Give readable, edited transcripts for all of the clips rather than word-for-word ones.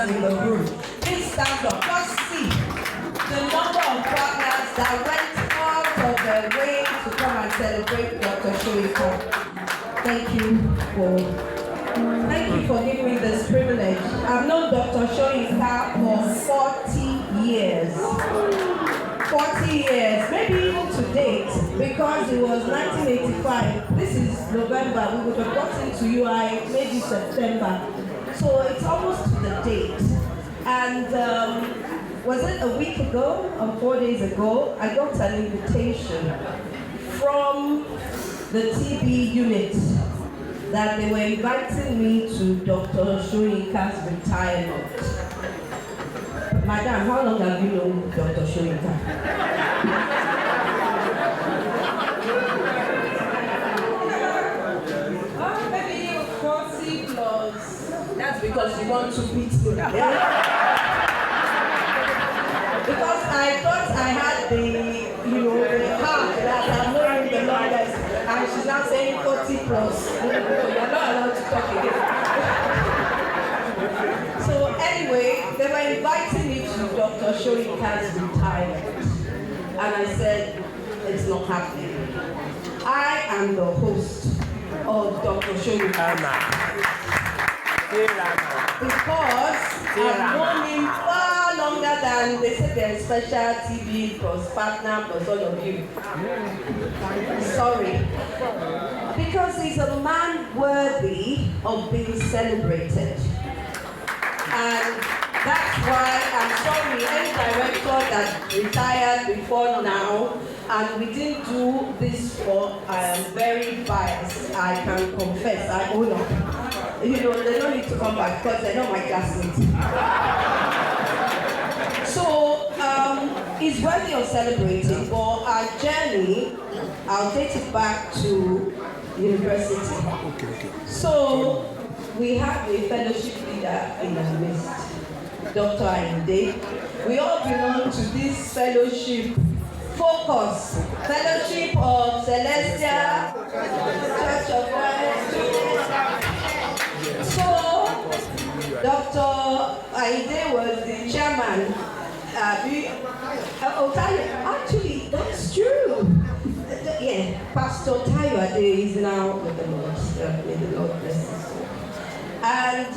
partners in the room. Please stand up. Just see the number of partners that went out of their way to come and celebrate Dr. Soyinka. Thank you for giving me this privilege. I've known Dr. Soyinka for 40 years. 40 years, maybe even to date, because it was 1985. This is November. We would have gotten to UI maybe September. So it's almost to the date. And was it a week ago or 4 days ago, I got an invitation from the TB unit that they were inviting me to Dr. Soyinka's retirement. Madam, how long have you known Dr. Soyinka? Maybe 40 plus. That's because you want to beat me. Because I thought I had the heart that I'm knowing the longest, and she's now saying 40 plus. You're not allowed to talk again. So anyway, they were inviting me to Dr. Soyinka's retirement, and I said, it's not happening. I am the host of Dr. Soyinka because I've known him far longer than they said there's special TV plus partner plus all of you. Sorry. Because he's a man worthy of being celebrated. And that's why I'm sorry, any director that retired before now, and we didn't do this for, I am very biased. I can confess, I own up. They don't need to come back because they're not my classmates. So, it's worthy of celebrating, but our journey, I'll take it back to university. Okay. So, we have a fellowship leader in our midst, Dr. Ayinde. We all belong to this fellowship focus, Fellowship of Celestial Church of Christ. So, Dr. Ayinde was the chairman. Actually, that's true. Yeah, Pastor Tayo is now with the Lord. May the Lord bless his soul. And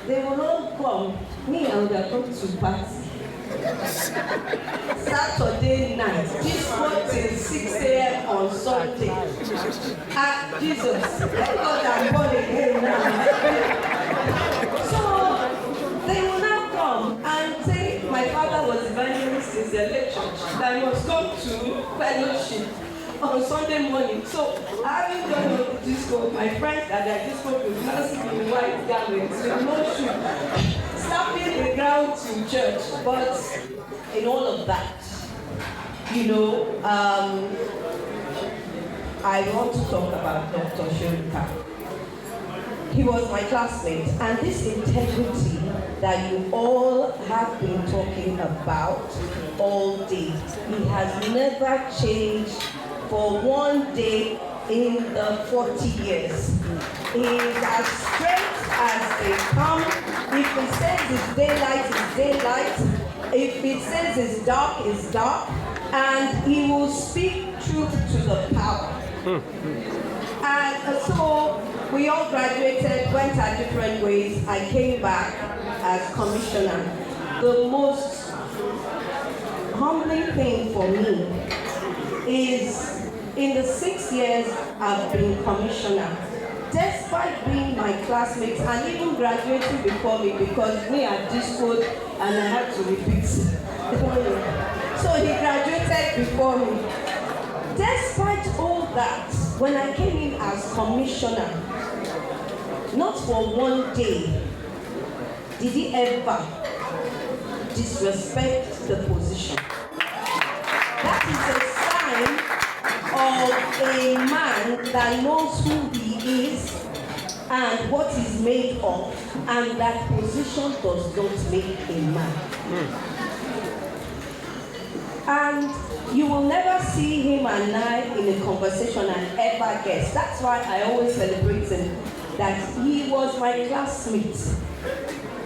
they will all come. Me, I would have come to party. Saturday night, this was till 6 a.m. on Sunday. Jesus, thank God I'm born again now. So, they will now come and say, my father was evangelist since the election, that I must come to fellowship on Sunday morning. So, having gone to the disco, my friends at the disco will now see in white garments with no shoe, stamping the ground to church. But in all of that, I want to talk about Dr. Soyinka. He was my classmate, and this integrity that you all have been talking about all day, he has never changed for one day in the 40 years. He is as straight as they come. If he says it's daylight, it's daylight. If he says it's dark, and he will speak truth to the power. And so we all graduated, went our different ways. I came back as commissioner. The most humbling thing for me is in the 6 years I've been commissioner, despite being my classmates and even graduating before me, because me had discoed and I had to repeat. So he graduated before me. Despite all that, when I came in as commissioner, not for one day did he ever disrespect the position. That is a sign of a man that knows who he is and what he's made of, and that position does not make a man. And you will never see him and I in a conversation and ever guess. That's why I always celebrate him, that he was my classmate.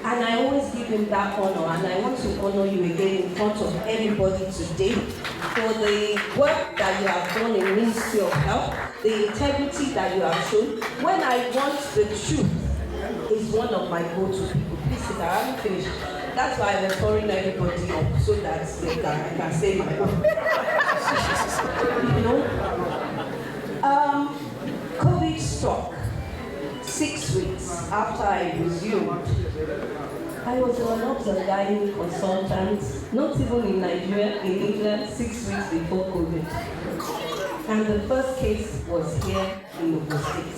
And I always give give him that honor, and I want to honor you again in front of everybody today for the work that you have done in Ministry of Health, the integrity that you have shown. When I want the truth, is one of my go-to people. Please sit down, I haven't finished. That's why I'm referring everybody up, so that I can say my own. You know? COVID struck 6 weeks after I resumed. I was one of the gynae consultants, not even in Nigeria, in England, 6 weeks before COVID. And the first case was here in Omoh State.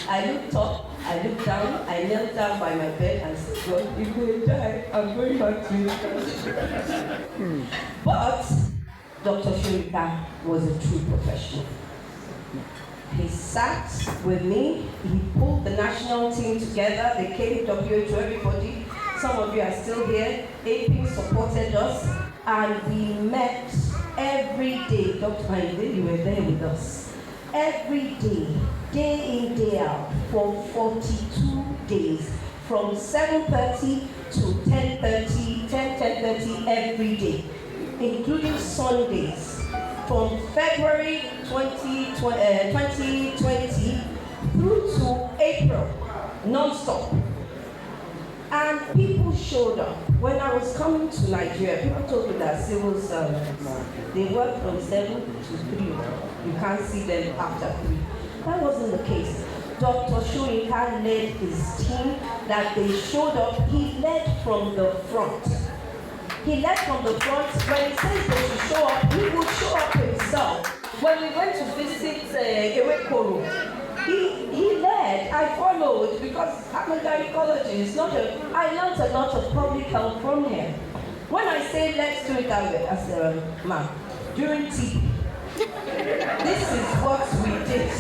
I looked up, I looked down, I knelt down by my bed and said, God, if you die, I'm going back to you. But Dr. Soyinka was a true professional. He sat with me, he pulled the national team together, they came WHO, everybody. Some of you are still here. AP supported us, and we met every day. Dr. Mayede, you were there with us. Every day, day in, day out, for 42 days, from 7:30 to 10:30, 10:30 every day, including Sundays. From February 2020 through to April, non-stop. And people showed up. When I was coming to Nigeria, people told me that civil servants, they work from 7 to 3. You can't see them after 3. That wasn't the case. Dr. Soyinka led his team, that they showed up. He led from the front. He led from the front. When he says they should show up, he would show up himself. When we went to visit Ewekoro, he led. I followed because I'm a gynecologist. I learned a lot of public health from him. When I say let's do it that way, as a man, during TB, this is what we did.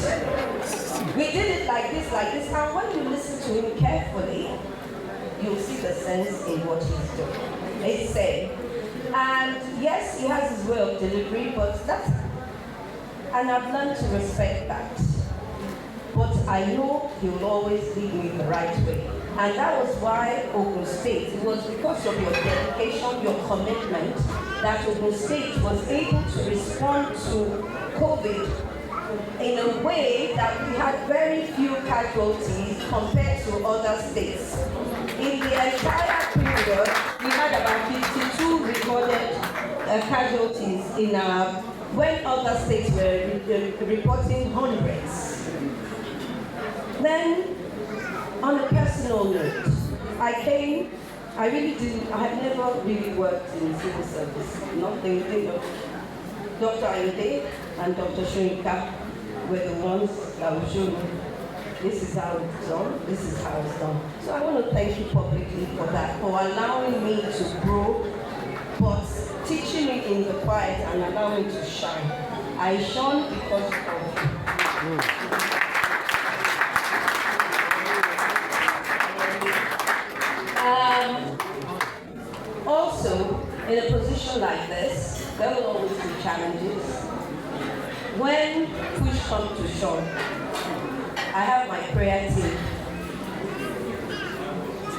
We did it like this, and when you listen to him carefully, you'll see the sense in what he's doing. It's said. And yes, he has his way of delivery, but that's, and I've learned to respect that. But I know he will always lead me the right way. And that was why Ogun State, it was because of your dedication, your commitment, that Ogun State was able to respond to COVID in a way that we had very few casualties compared to other states. In the entire period, we had about 52 recorded casualties in when other states were reporting hundreds. Then, on a personal note, I had never really worked in civil service. Nothing, Dr. Ayode and Dr. Soyinka were the ones that would show me, this is how it's done, this is how it's done. So I want to thank you publicly for that, for allowing me to grow, but teaching me in the quiet and allowing me to shine. I shone because of you. Also, in a position like this, there will always be challenges. When push comes to shove, I have my prayer team.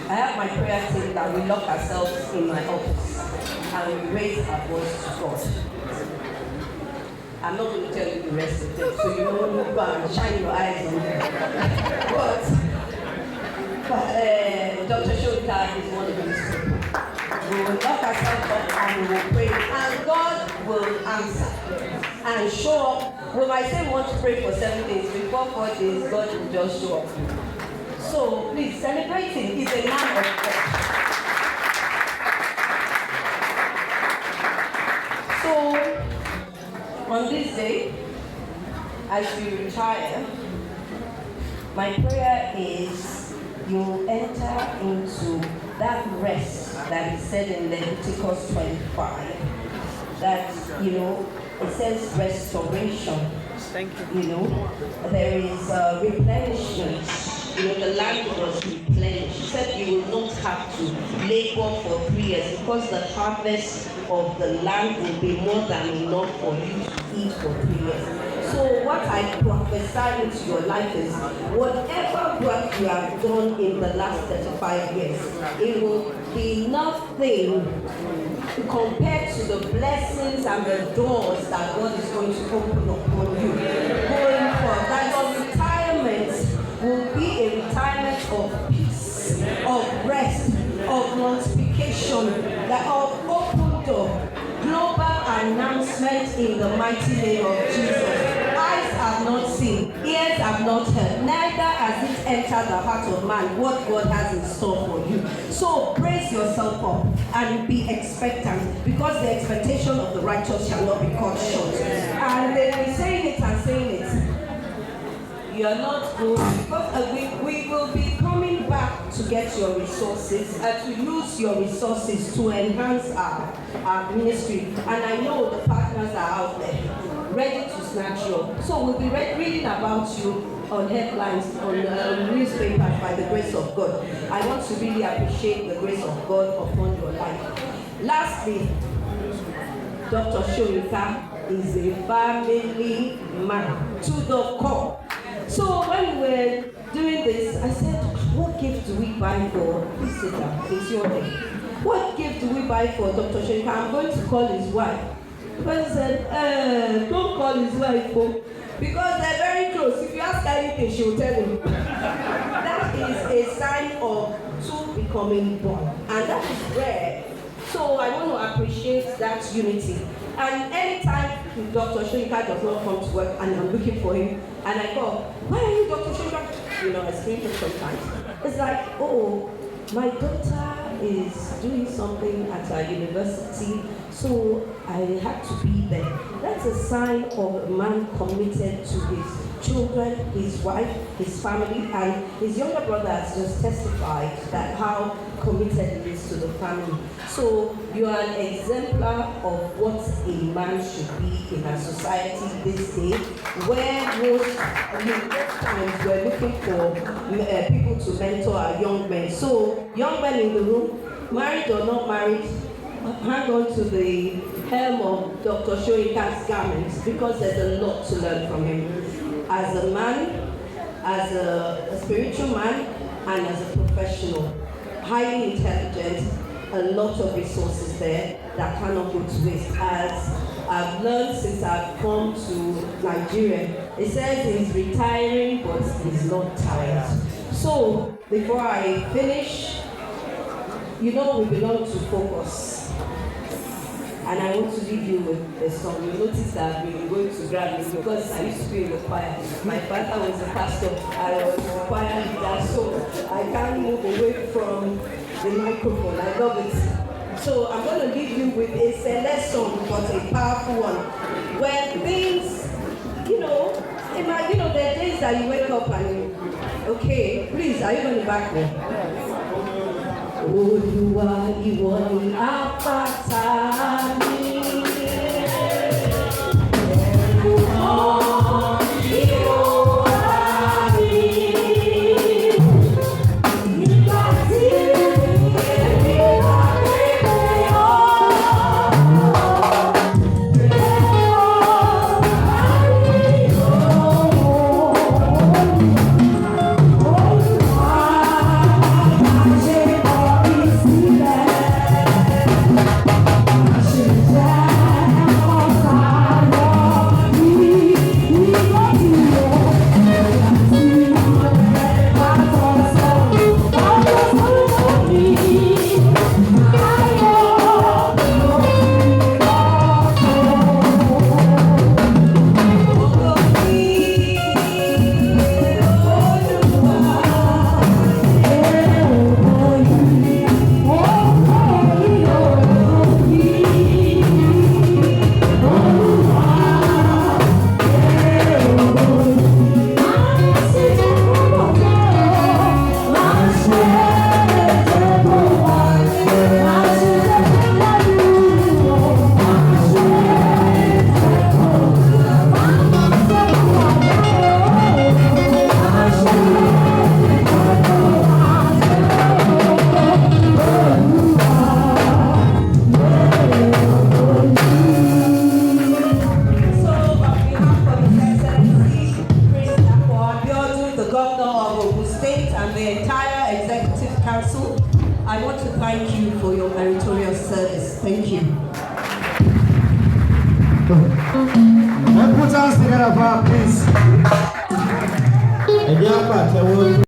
That we lock ourselves in my office and we raise our voice to God. I'm not going to tell you the rest of it, so you don't go and shine your eyes on them. But Dr. Soyinka is one of these people. We will lock ourselves up and we will pray, and God will answer and show up. We might say we want to pray for 7 days, before 4 days, God will just show up. So please celebrate him. He's a man of God. So on this day, as you retire, my prayer is you enter into that rest that is said in Leviticus 25, that, it says restoration. Thank you. There is replenishment. The land was replenished. He said you will not have to labor for 3 years because the harvest of the land will be more than enough for you to eat for 3 years. So what I prophesy into your life is, whatever work you have done in the last 35 years, it will be nothing compared to the blessings and the doors that God is going to open upon you going forward. That your retirement will be a retirement of peace, of rest, of multiplication, that of open door, global announcement in the mighty name of Jesus. Eyes have not seen, ears have not heard, neither has it entered the heart of man what God has in store for you. So brace yourself up and be expectant, because the expectation of the righteous shall not be cut short. And they'll be saying it and saying it. You're not good, because we will be coming back to get your resources and to use your resources to enhance our ministry. And I know the partners are out there ready to snatch you up. So we'll be reading about you on headlines, on newspapers by the grace of God. I want to really appreciate the grace of God upon your life. Lastly, Dr. Soyinka is a family man to the core. So when we were doing this, I said, what gift do we buy for? Please sit down, it's your day. What gift do we buy for Dr. Soyinka? I'm going to call his wife. The person said, don't call his wife, because they're very close. If you ask her anything, she will tell him. That is a sign of two becoming one, and that is rare. So I want to appreciate that unity. And anytime Dr. Soyinka does not come to work and I'm looking for him, and I go, where are you, Dr. Soyinka? You know, I scream him sometimes. It's like, oh, my daughter is doing something at her university, so I had to be there. That's a sign of a man committed to his children, his wife, his family, and his younger brother has just testified that how committed he is to the family. So you are an exemplar of what a man should be in our society this day, where most times we're looking for people to mentor our young men. So young men in the room, married or not married, hang on to the hem of Dr. Soyinka's garments, because there's a lot to learn from him. As a man, as a spiritual man, and as a professional. Highly intelligent, a lot of resources there that cannot go to waste. As I've learned since I've come to Nigeria, it says he's retiring, but he's not tired. So, before I finish, you know we belong to Focus. And I want to leave you with a song. You notice that I've been going to grab me because I used to be in the choir. My father was a pastor. I was a choir leader, so I can't move away from the microphone. I love it. So I'm going to leave you with a select song, but a powerful one. When things, there are days that you wake up and okay, please, are you going to back me? Olúwa ìwọ ni àpáta mi. thank you for your meritorious service. Thank you. Let's put our hands together for our please. And yeah, but I will.